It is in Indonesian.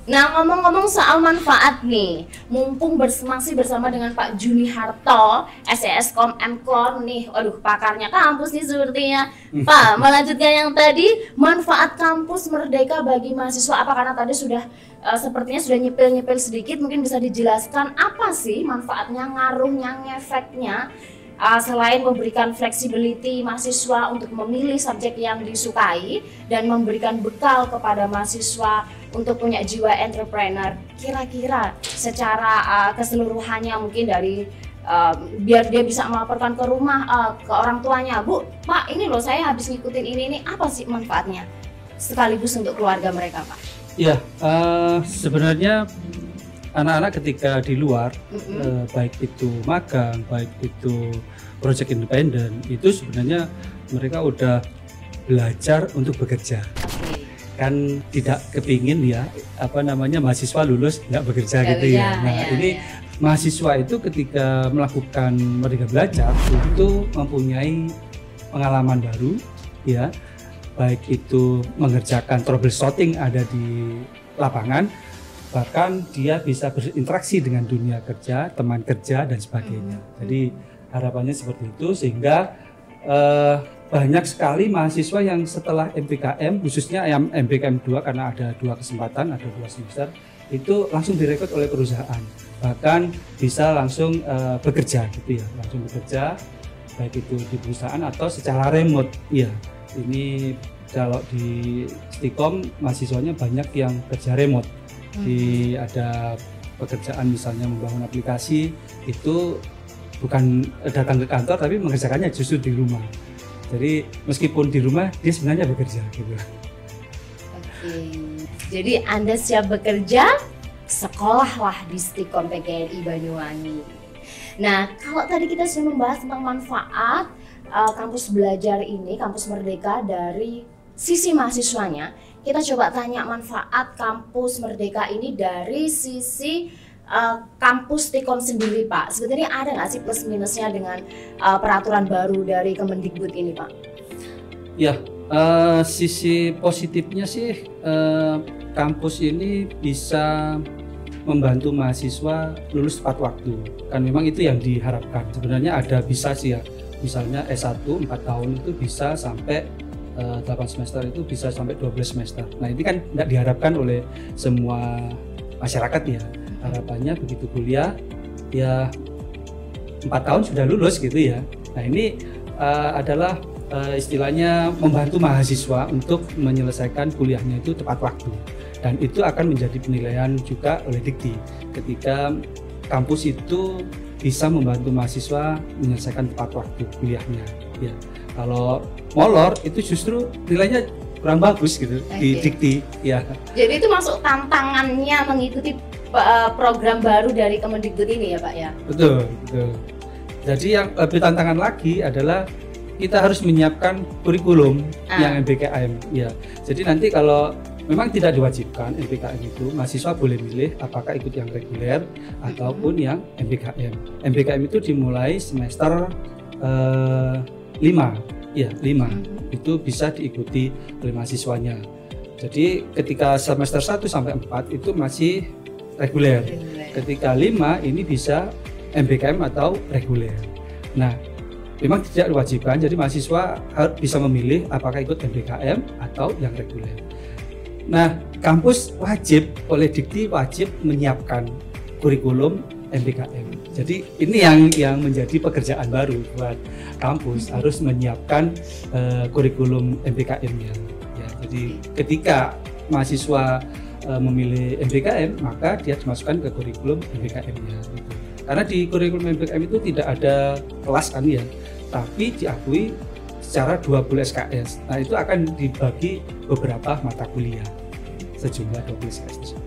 Nah, ngomong-ngomong soal manfaat nih, mumpung masih bersama dengan Pak Juni Harto, SESkom MKON nih, aduh pakarnya kampus nih sepertinya. Pak, melanjutkan yang tadi, manfaat kampus Merdeka bagi mahasiswa apa, karena tadi sudah sepertinya sudah nyipil-nyipil sedikit, mungkin bisa dijelaskan apa sih manfaatnya, ngaruhnya, ngefeknya, selain memberikan flexibility mahasiswa untuk memilih subjek yang disukai dan memberikan bekal kepada mahasiswa untuk punya jiwa entrepreneur, kira-kira secara keseluruhannya mungkin dari biar dia bisa melaporkan ke rumah ke orang tuanya, Bu, Pak, ini loh saya habis ngikutin ini apa sih manfaatnya sekaligus untuk keluarga mereka, Pak? Ya, sebenarnya anak-anak ketika di luar, baik itu magang, baik itu project independen, itu sebenarnya mereka udah belajar untuk bekerja. Kan tidak kepingin ya mahasiswa lulus nggak bekerja gitu ya. Nah ini mahasiswa itu ketika melakukan Merdeka Belajar itu mempunyai pengalaman baru ya, baik itu mengerjakan troubleshooting ada di lapangan, bahkan dia bisa berinteraksi dengan dunia kerja, teman kerja dan sebagainya. Jadi harapannya seperti itu, sehingga banyak sekali mahasiswa yang setelah MBKM, khususnya yang MBKM 2 karena ada 2 kesempatan, ada 2 semester, itu langsung direkrut oleh perusahaan, bahkan bisa langsung bekerja gitu ya, langsung bekerja baik itu di perusahaan atau secara remote. Iya, ini kalau di Stikom mahasiswanya banyak yang kerja remote. Ada pekerjaan misalnya membangun aplikasi, itu bukan datang ke kantor tapi mengerjakannya justru di rumah. Jadi meskipun di rumah dia sebenarnya bekerja gitu. Oke. Jadi Anda siap bekerja, sekolahlah di Stikom PGRI Banyuwangi. Nah, kalau tadi kita sudah membahas tentang manfaat kampus belajar ini, kampus Merdeka dari sisi mahasiswanya, kita coba tanya manfaat kampus Merdeka ini dari sisi kampus Stikom sendiri, Pak. Sebenarnya ada nggak sih plus minusnya dengan peraturan baru dari Kemendikbud ini, Pak? Ya, sisi positifnya sih kampus ini bisa membantu mahasiswa lulus tepat waktu. Kan memang itu yang diharapkan. Sebenarnya ada bisa sih ya, misalnya S1 4 tahun itu bisa sampai 8 semester, itu bisa sampai 12 semester. Nah ini kan tidak diharapkan oleh semua masyarakat ya. Harapannya begitu kuliah ya 4 tahun sudah lulus gitu ya. Nah ini adalah istilahnya membantu mahasiswa untuk menyelesaikan kuliahnya itu tepat waktu, dan itu akan menjadi penilaian juga oleh Dikti ketika kampus itu bisa membantu mahasiswa menyelesaikan tepat waktu kuliahnya ya. Kalau molor itu justru nilainya kurang bagus gitu di Dikti ya. Jadi itu masuk tantangannya mengikuti program baru dari Kemendikbud ini ya, Pak ya? Betul, betul. Jadi yang lebih tantangan lagi adalah kita harus menyiapkan kurikulum yang MBKM ya. Jadi nanti kalau memang tidak diwajibkan MBKM itu, mahasiswa boleh milih apakah ikut yang reguler ataupun yang MBKM. MBKM itu dimulai semester 5 ya, 5 itu bisa diikuti oleh mahasiswanya. Jadi ketika semester 1 sampai 4 itu masih reguler. Ketika 5 ini bisa MBKM atau reguler. Nah, memang tidak diwajibkan, jadi mahasiswa bisa memilih apakah ikut MBKM atau yang reguler. Nah, kampus wajib oleh Dikti wajib menyiapkan kurikulum MBKM. Jadi ini yang menjadi pekerjaan baru buat kampus, harus menyiapkan kurikulum MBKM-nya. Ya, jadi ketika mahasiswa memilih MBKM, maka dia dimasukkan ke kurikulum MBKM-nya. Gitu. Karena di kurikulum MBKM itu tidak ada kelas kan ya, tapi diakui secara 20 SKS. Nah itu akan dibagi beberapa mata kuliah, sejumlah 20 SKS.